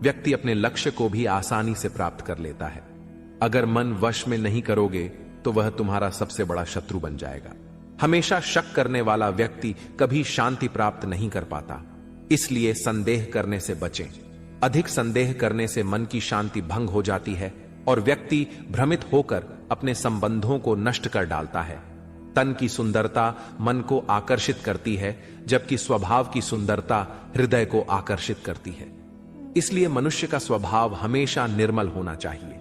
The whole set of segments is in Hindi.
व्यक्ति अपने लक्ष्य को भी आसानी से प्राप्त कर लेता है। अगर मन वश में नहीं करोगे तो वह तुम्हारा सबसे बड़ा शत्रु बन जाएगा। हमेशा शक करने वाला व्यक्ति कभी शांति प्राप्त नहीं कर पाता, इसलिए संदेह करने से बचें। अधिक संदेह करने से मन की शांति भंग हो जाती है और व्यक्ति भ्रमित होकर अपने संबंधों को नष्ट कर डालता है। तन की सुंदरता मन को आकर्षित करती है, जबकि स्वभाव की सुंदरता हृदय को आकर्षित करती है। इसलिए मनुष्य का स्वभाव हमेशा निर्मल होना चाहिए।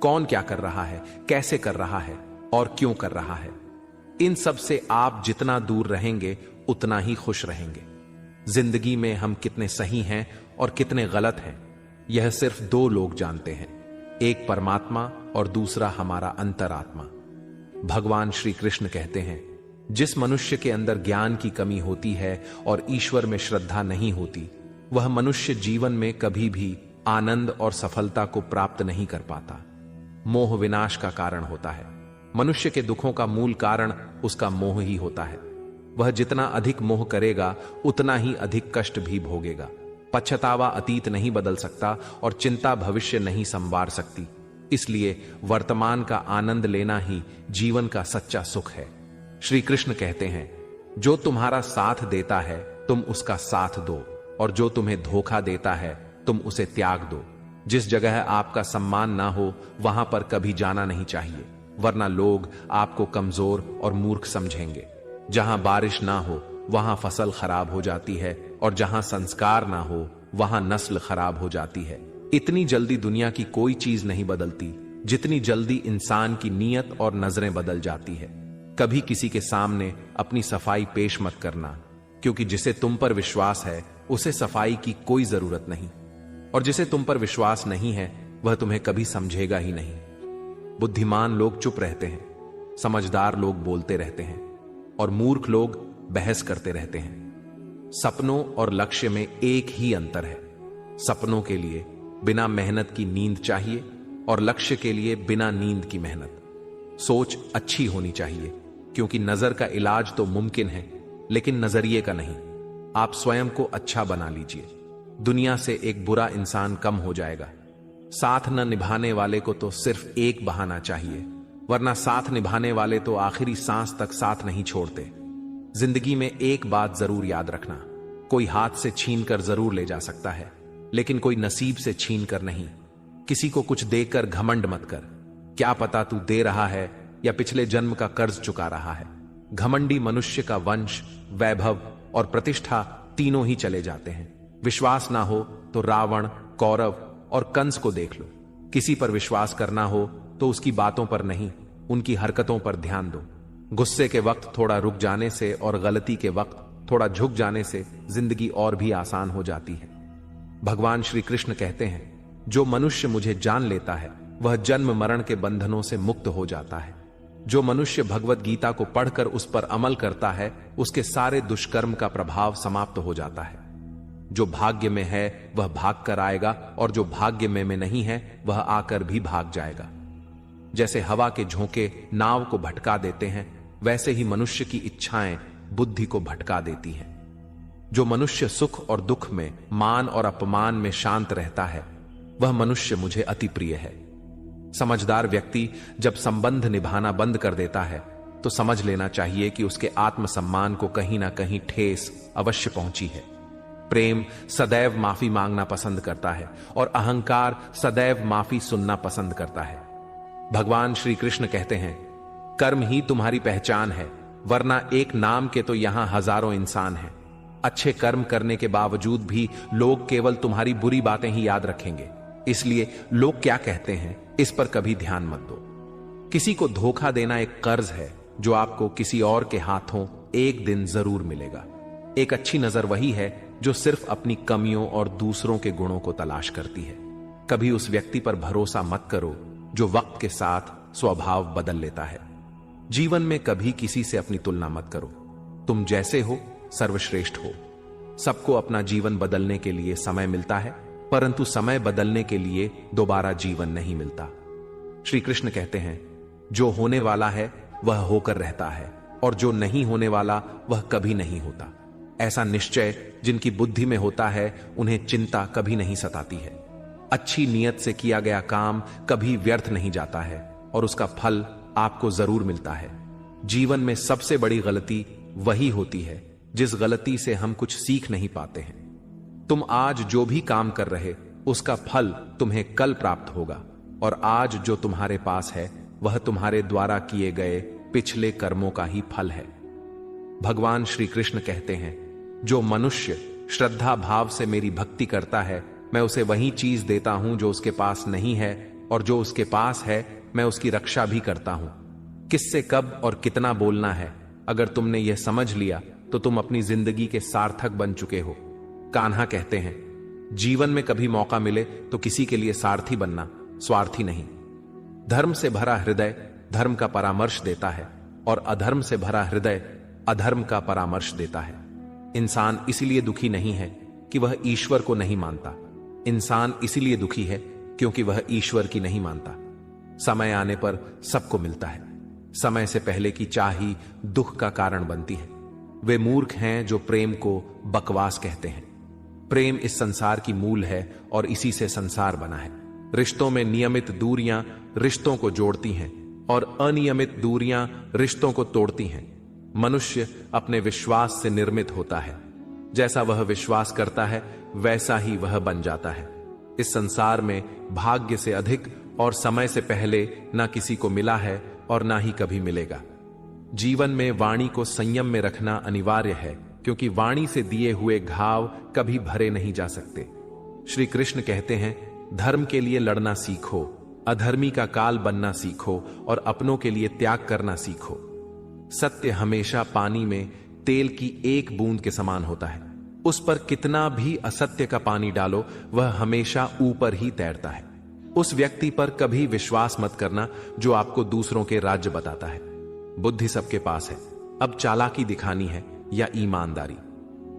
कौन क्या कर रहा है, कैसे कर रहा है और क्यों कर रहा है, इन सब से आप जितना दूर रहेंगे उतना ही खुश रहेंगे। जिंदगी में हम कितने सही हैं और कितने गलत हैं, यह सिर्फ दो लोग जानते हैं, एक परमात्मा और दूसरा हमारा अंतरात्मा। भगवान श्री कृष्ण कहते हैं, जिस मनुष्य के अंदर ज्ञान की कमी होती है और ईश्वर में श्रद्धा नहीं होती, वह मनुष्य जीवन में कभी भी आनंद और सफलता को प्राप्त नहीं कर पाता। मोह विनाश का कारण होता है। मनुष्य के दुखों का मूल कारण उसका मोह ही होता है। वह जितना अधिक मोह करेगा उतना ही अधिक कष्ट भी भोगेगा। पछतावा अतीत नहीं बदल सकता और चिंता भविष्य नहीं संवार सकती। इसलिए वर्तमान का आनंद लेना ही जीवन का सच्चा सुख है। श्री कृष्ण कहते हैं, जो तुम्हारा साथ देता है तुम उसका साथ दो, और जो तुम्हें धोखा देता है तुम उसे त्याग दो। जिस जगह आपका सम्मान ना हो वहां पर कभी जाना नहीं चाहिए, वरना लोग आपको कमजोर और मूर्ख समझेंगे। जहां बारिश ना हो वहां फसल खराब हो जाती है, और जहां संस्कार ना हो वहां नस्ल खराब हो जाती है। इतनी जल्दी दुनिया की कोई चीज नहीं बदलती जितनी जल्दी इंसान की नीयत और नजरें बदल जाती है। कभी किसी के सामने अपनी सफाई पेश मत करना, क्योंकि जिसे तुम पर विश्वास है उसे सफाई की कोई जरूरत नहीं, और जिसे तुम पर विश्वास नहीं है वह तुम्हें कभी समझेगा ही नहीं। बुद्धिमान लोग चुप रहते हैं, समझदार लोग बोलते रहते हैं, और मूर्ख लोग बहस करते रहते हैं। सपनों और लक्ष्य में एक ही अंतर है। सपनों के लिए बिना मेहनत की नींद चाहिए और लक्ष्य के लिए बिना नींद की मेहनत। सोच अच्छी होनी चाहिए, क्योंकि नजर का इलाज तो मुमकिन है लेकिन नजरिए का नहीं। आप स्वयं को अच्छा बना लीजिए, दुनिया से एक बुरा इंसान कम हो जाएगा। साथ न निभाने वाले को तो सिर्फ एक बहाना चाहिए, वरना साथ निभाने वाले तो आखिरी सांस तक साथ नहीं छोड़ते। जिंदगी में एक बात जरूर याद रखना, कोई हाथ से छीन कर जरूर ले जा सकता है, लेकिन कोई नसीब से छीन कर नहीं। किसी को कुछ देकर घमंड मत कर, क्या पता तू दे रहा है या पिछले जन्म का कर्ज चुका रहा है। घमंडी मनुष्य का वंश, वैभव और प्रतिष्ठा तीनों ही चले जाते हैं। विश्वास ना हो तो रावण, कौरव और कंस को देख लो। किसी पर विश्वास करना हो तो उसकी बातों पर नहीं, उनकी हरकतों पर ध्यान दो। गुस्से के वक्त थोड़ा रुक जाने से और गलती के वक्त थोड़ा झुक जाने से जिंदगी और भी आसान हो जाती है। भगवान श्री कृष्ण कहते हैं, जो मनुष्य मुझे जान लेता है वह जन्म मरण के बंधनों से मुक्त हो जाता है। जो मनुष्य भगवत गीता को पढ़कर उस पर अमल करता है उसके सारे दुष्कर्म का प्रभाव समाप्त हो जाता है। जो भाग्य में है वह भाग कर आएगा, और जो भाग्य में नहीं है वह आकर भी भाग जाएगा। जैसे हवा के झोंके नाव को भटका देते हैं, वैसे ही मनुष्य की इच्छाएं बुद्धि को भटका देती हैं। जो मनुष्य सुख और दुख में, मान और अपमान में शांत रहता है वह मनुष्य मुझे अति प्रिय है। समझदार व्यक्ति जब संबंध निभाना बंद कर देता है तो समझ लेना चाहिए कि उसके आत्मसम्मान को कहीं ना कहीं ठेस अवश्य पहुंची है। प्रेम सदैव माफी मांगना पसंद करता है और अहंकार सदैव माफी सुनना पसंद करता है। भगवान श्री कृष्ण कहते हैं, कर्म ही तुम्हारी पहचान है, वरना एक नाम के तो यहां हजारों इंसान हैं। अच्छे कर्म करने के बावजूद भी लोग केवल तुम्हारी बुरी बातें ही याद रखेंगे, इसलिए लोग क्या कहते हैं इस पर कभी ध्यान मत दो। किसी को धोखा देना एक कर्ज है जो आपको किसी और के हाथों एक दिन जरूर मिलेगा। एक अच्छी नजर वही है जो सिर्फ अपनी कमियों और दूसरों के गुणों को तलाश करती है। कभी उस व्यक्ति पर भरोसा मत करो जो वक्त के साथ स्वभाव बदल लेता है। जीवन में कभी किसी से अपनी तुलना मत करो। तुम जैसे हो सर्वश्रेष्ठ हो। सबको अपना जीवन बदलने के लिए समय मिलता है, परंतु समय बदलने के लिए दोबारा जीवन नहीं मिलता। श्री कृष्ण कहते हैं, जो होने वाला है वह होकर रहता है, और जो नहीं होने वाला वह कभी नहीं होता। ऐसा निश्चय जिनकी बुद्धि में होता है उन्हें चिंता कभी नहीं सताती है। अच्छी नीयत से किया गया काम कभी व्यर्थ नहीं जाता है और उसका फल आपको जरूर मिलता है। जीवन में सबसे बड़ी गलती वही होती है जिस गलती से हम कुछ सीख नहीं पाते हैं। तुम आज जो भी काम कर रहे उसका फल तुम्हें कल प्राप्त होगा, और आज जो तुम्हारे पास है वह तुम्हारे द्वारा किए गए पिछले कर्मों का ही फल है। भगवान श्री कृष्ण कहते हैं, जो मनुष्य श्रद्धा भाव से मेरी भक्ति करता है मैं उसे वही चीज देता हूं जो उसके पास नहीं है, और जो उसके पास है मैं उसकी रक्षा भी करता हूं। किससे कब और कितना बोलना है, अगर तुमने यह समझ लिया तो तुम अपनी जिंदगी के सार्थक बन चुके हो। कान्हा कहते हैं, जीवन में कभी मौका मिले तो किसी के लिए सारथी बनना, स्वार्थी नहीं। धर्म से भरा हृदय धर्म का परामर्श देता है, और अधर्म से भरा हृदय अधर्म का परामर्श देता है। इंसान इसीलिए दुखी नहीं है कि वह ईश्वर को नहीं मानता, इंसान इसीलिए दुखी है क्योंकि वह ईश्वर की नहीं मानता। समय आने पर सबको मिलता है, समय से पहले की चाही दुख का कारण बनती है। वे मूर्ख हैं जो प्रेम को बकवास कहते हैं। प्रेम इस संसार की मूल है और इसी से संसार बना है। रिश्तों में नियमित दूरियां रिश्तों को जोड़ती हैं और अनियमित दूरियां रिश्तों को तोड़ती हैं। मनुष्य अपने विश्वास से निर्मित होता है, जैसा वह विश्वास करता है वैसा ही वह बन जाता है। इस संसार में भाग्य से अधिक और समय से पहले ना किसी को मिला है और ना ही कभी मिलेगा। जीवन में वाणी को संयम में रखना अनिवार्य है, क्योंकि वाणी से दिए हुए घाव कभी भरे नहीं जा सकते। श्री कृष्ण कहते हैं, धर्म के लिए लड़ना सीखो, अधर्मी का काल बनना सीखो और अपनों के लिए त्याग करना सीखो। सत्य हमेशा पानी में तेल की एक बूंद के समान होता है। उस पर कितना भी असत्य का पानी डालो वह हमेशा ऊपर ही तैरता है। उस व्यक्ति पर कभी विश्वास मत करना जो आपको दूसरों के राज्य बताता है। बुद्धि सबके पास है, अब चालाकी दिखानी है या ईमानदारी,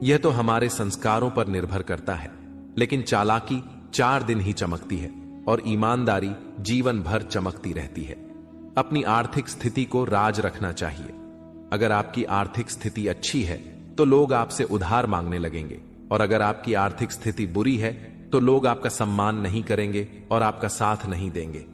यह तो हमारे संस्कारों पर निर्भर करता है। लेकिन चालाकी 4 दिन ही चमकती है और ईमानदारी जीवन भर चमकती रहती है। अपनी आर्थिक स्थिति को राज रखना चाहिए। अगर आपकी आर्थिक स्थिति अच्छी है तो लोग आपसे उधार मांगने लगेंगे, और अगर आपकी आर्थिक स्थिति बुरी है तो लोग आपका सम्मान नहीं करेंगे और आपका साथ नहीं देंगे।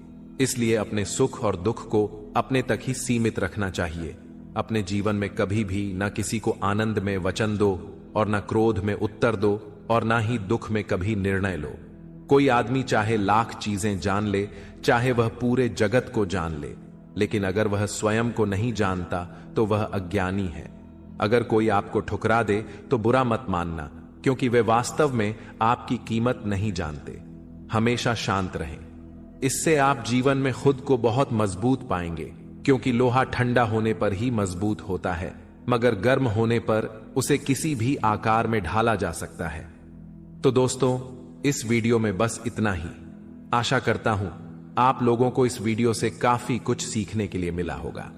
इसलिए अपने सुख और दुख को अपने तक ही सीमित रखना चाहिए। अपने जीवन में कभी भी ना किसी को आनंद में वचन दो और ना क्रोध में उत्तर दो और ना ही दुख में कभी निर्णय लो। कोई आदमी चाहे लाख चीजें जान ले, चाहे वह पूरे जगत को जान ले, लेकिन अगर वह स्वयं को नहीं जानता तो वह अज्ञानी है। अगर कोई आपको ठुकरा दे तो बुरा मत मानना, क्योंकि वे वास्तव में आपकी कीमत नहीं जानते। हमेशा शांत रहें, इससे आप जीवन में खुद को बहुत मजबूत पाएंगे, क्योंकि लोहा ठंडा होने पर ही मजबूत होता है, मगर गर्म होने पर उसे किसी भी आकार में ढाला जा सकता है। तो दोस्तों, इस वीडियो में बस इतना ही। आशा करता हूं आप लोगों को इस वीडियो से काफी कुछ सीखने के लिए मिला होगा।